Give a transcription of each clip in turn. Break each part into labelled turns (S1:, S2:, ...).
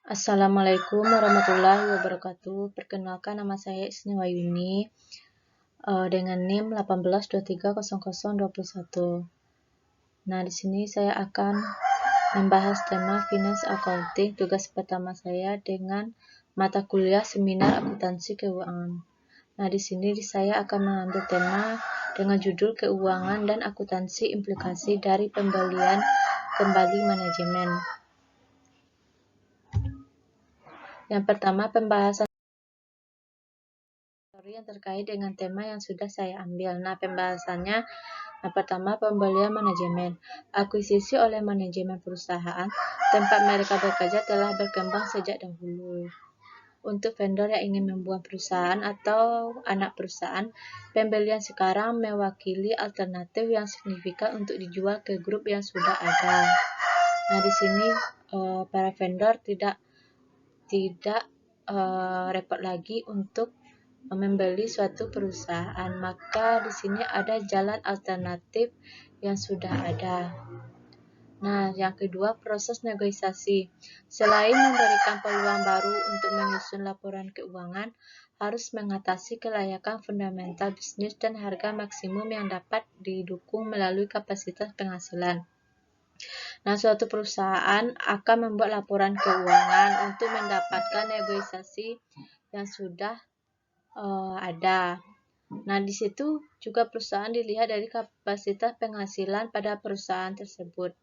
S1: Assalamualaikum warahmatullahi wabarakatuh. Perkenalkan, nama saya Isni Wayuni dengan NIM 18230021. Nah, di sini saya akan membahas tema Finance Accounting, tugas pertama saya dengan mata kuliah Seminar Akuntansi Keuangan. Nah, di sini saya akan mengambil tema dengan judul Keuangan dan Akuntansi Implikasi dari Pembelian Kembali Manajemen. Yang pertama, pembahasan yang terkait dengan tema yang sudah saya ambil. Nah, pembahasannya yang pertama, pembelian manajemen. Akuisisi oleh manajemen perusahaan tempat mereka bekerja telah berkembang sejak dahulu. Untuk vendor yang ingin membuat perusahaan atau anak perusahaan, pembelian sekarang mewakili alternatif yang signifikan untuk dijual ke grup yang sudah ada. Nah, di sini para vendor tidak repot lagi untuk membeli suatu perusahaan, maka di sini ada jalan alternatif yang sudah ada. Nah, yang kedua, proses negosiasi. Selain memberikan peluang baru untuk menyusun laporan keuangan, harus mengatasi kelayakan fundamental bisnis dan harga maksimum yang dapat didukung melalui kapasitas penghasilan. Nah, suatu perusahaan akan membuat laporan keuangan untuk mendapatkan negosiasi yang sudah ada. Nah, di situ juga perusahaan dilihat dari kapasitas penghasilan pada perusahaan tersebut.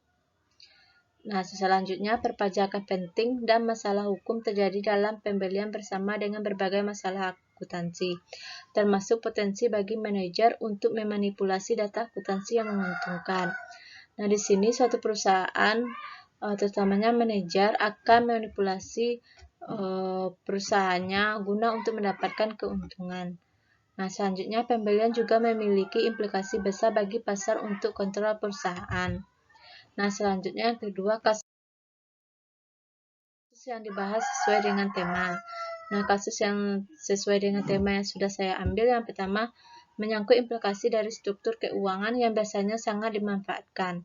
S1: Nah, selanjutnya perpajakan penting dan masalah hukum terjadi dalam pembelian bersama dengan berbagai masalah akuntansi, termasuk potensi bagi manajer untuk memanipulasi data akuntansi yang menguntungkan. Nah, di sini suatu perusahaan, terutamanya manajer, akan memanipulasi perusahaannya guna untuk mendapatkan keuntungan. Nah, selanjutnya pembelian juga memiliki implikasi besar bagi pasar untuk kontrol perusahaan. Nah, selanjutnya yang kedua, kasus yang dibahas sesuai dengan tema. Nah, kasus yang sesuai dengan tema yang sudah saya ambil, yang pertama, menyangkut implikasi dari struktur keuangan yang biasanya sangat dimanfaatkan.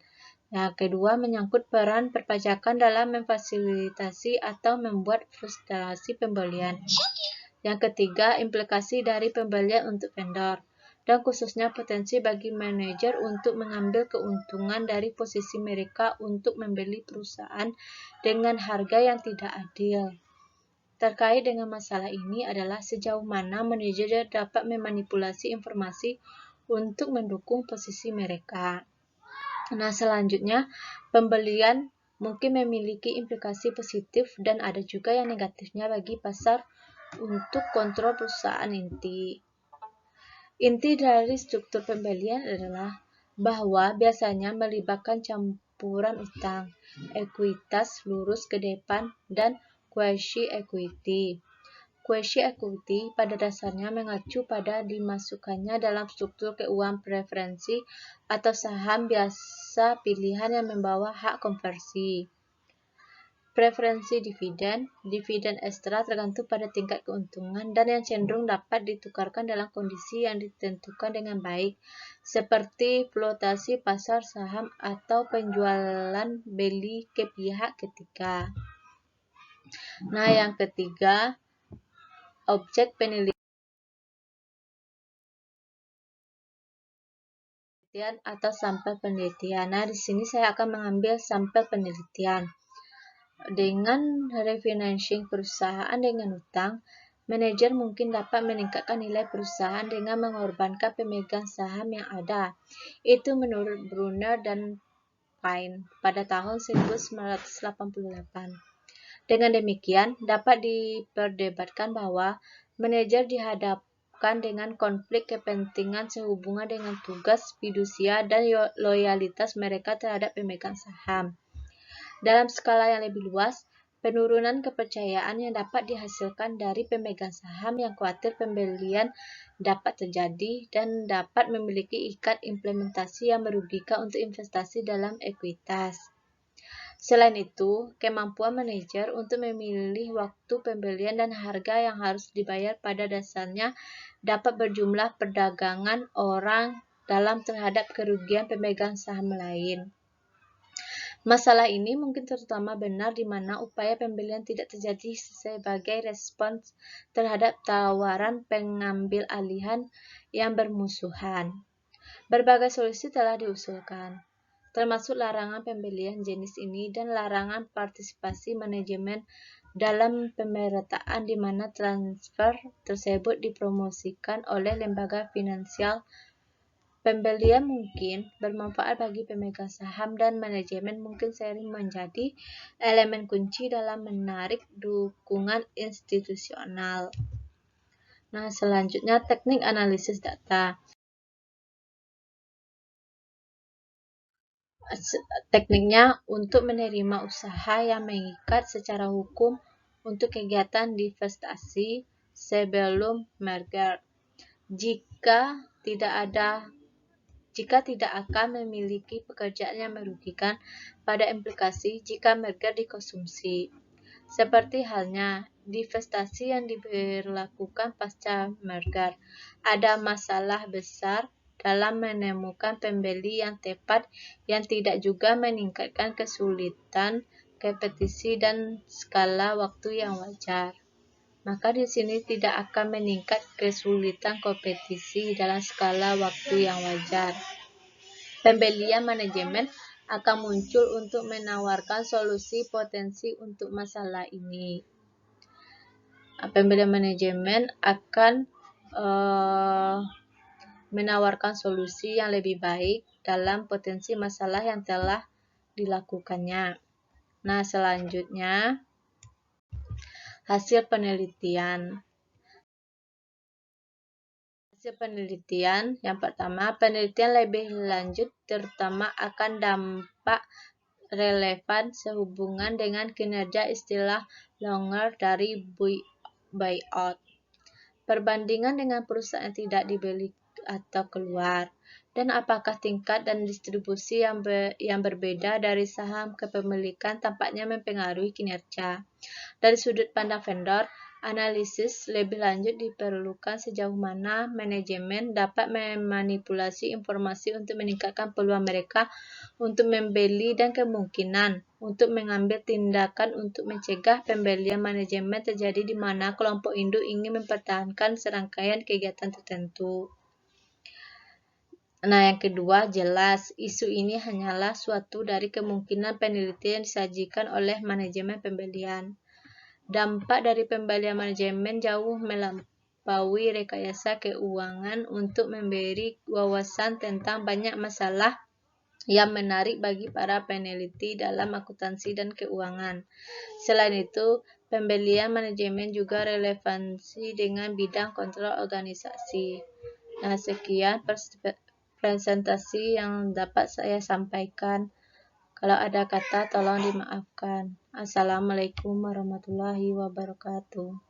S1: Yang kedua, menyangkut peran perpajakan dalam memfasilitasi atau membuat frustrasi pembelian. Yang ketiga, implikasi dari pembelian untuk vendor, dan khususnya potensi bagi manajer untuk mengambil keuntungan dari posisi mereka untuk membeli perusahaan dengan harga yang tidak adil. Terkait dengan masalah ini adalah sejauh mana manajer dapat memanipulasi informasi untuk mendukung posisi mereka. Nah, selanjutnya, pembelian mungkin memiliki implikasi positif dan ada juga yang negatifnya bagi pasar untuk kontrol perusahaan inti. Inti dari struktur pembelian adalah bahwa biasanya melibatkan campuran utang, ekuitas lurus ke depan, dan quasi-equity. Quasi-equity pada dasarnya mengacu pada dimasukkannya dalam struktur keuangan preferensi atau saham biasa pilihan yang membawa hak konversi. Preferensi dividen, dividen ekstra tergantung pada tingkat keuntungan dan yang cenderung dapat ditukarkan dalam kondisi yang ditentukan dengan baik, seperti flotasi pasar saham atau penjualan beli ke pihak ketiga. Nah, yang ketiga, objek penelitian atau sampel penelitian. Nah, di sini saya akan mengambil sampel penelitian. Dengan refinancing perusahaan dengan utang, manajer mungkin dapat meningkatkan nilai perusahaan dengan mengorbankan pemegang saham yang ada. Itu menurut Brunner dan Pine pada tahun 1988. Dengan demikian, dapat diperdebatkan bahwa manajer dihadapkan dengan konflik kepentingan sehubungan dengan tugas fidusia dan loyalitas mereka terhadap pemegang saham. Dalam skala yang lebih luas, penurunan kepercayaan yang dapat dihasilkan dari pemegang saham yang khawatir pembelian dapat terjadi dan dapat memiliki ikat implementasi yang merugikan untuk investasi dalam ekuitas. Selain itu, kemampuan manajer untuk memilih waktu pembelian dan harga yang harus dibayar pada dasarnya dapat berjumlah perdagangan orang dalam terhadap kerugian pemegang saham lain. Masalah ini mungkin terutama benar di mana upaya pembelian tidak terjadi sebagai respons terhadap tawaran pengambil alihan yang bermusuhan. Berbagai solusi telah diusulkan, termasuk larangan pembelian jenis ini dan larangan partisipasi manajemen dalam pemerataan di mana transfer tersebut dipromosikan oleh lembaga finansial. Pembelian mungkin bermanfaat bagi pemegang saham dan manajemen mungkin sering menjadi elemen kunci dalam menarik dukungan institusional. Nah, selanjutnya teknik analisis data. Tekniknya untuk menerima usaha yang mengikat secara hukum untuk kegiatan divestasi sebelum merger. Jika tidak akan memiliki pekerjaan yang merugikan pada implikasi jika merger dikonsumsi. Seperti halnya divestasi yang diberlakukan pasca merger, ada masalah besar dalam menemukan pembeli yang tepat yang tidak juga meningkatkan kesulitan kompetisi dan skala waktu yang wajar. Maka di sini tidak akan meningkat kesulitan kompetisi dalam skala waktu yang wajar. Pembelian manajemen akan muncul untuk menawarkan solusi potensi untuk masalah ini. Pembelian manajemen akan menawarkan solusi yang lebih baik dalam potensi masalah yang telah dilakukannya. Nah, selanjutnya hasil penelitian. Yang pertama, penelitian lebih lanjut terutama akan dampak relevan sehubungan dengan kinerja istilah longer dari buyout, perbandingan dengan perusahaan tidak dibeli atau keluar, dan apakah tingkat dan distribusi yang berbeda dari saham kepemilikan tampaknya mempengaruhi kinerja. Dari sudut pandang vendor, analisis lebih lanjut diperlukan sejauh mana manajemen dapat memanipulasi informasi untuk meningkatkan peluang mereka untuk membeli dan kemungkinan untuk mengambil tindakan untuk mencegah pembelian manajemen terjadi di mana kelompok induk ingin mempertahankan serangkaian kegiatan tertentu. Nah, yang kedua, jelas isu ini hanyalah suatu dari kemungkinan penelitian yang disajikan oleh manajemen pembelian. Dampak dari pembelian manajemen jauh melampaui rekayasa keuangan untuk memberi wawasan tentang banyak masalah yang menarik bagi para peneliti dalam akuntansi dan keuangan. Selain itu, pembelian manajemen juga relevansi dengan bidang kontrol organisasi. Nah, sekian presentasi yang dapat saya sampaikan. Kalau ada kata tolong dimaafkan. Assalamualaikum warahmatullahi wabarakatuh.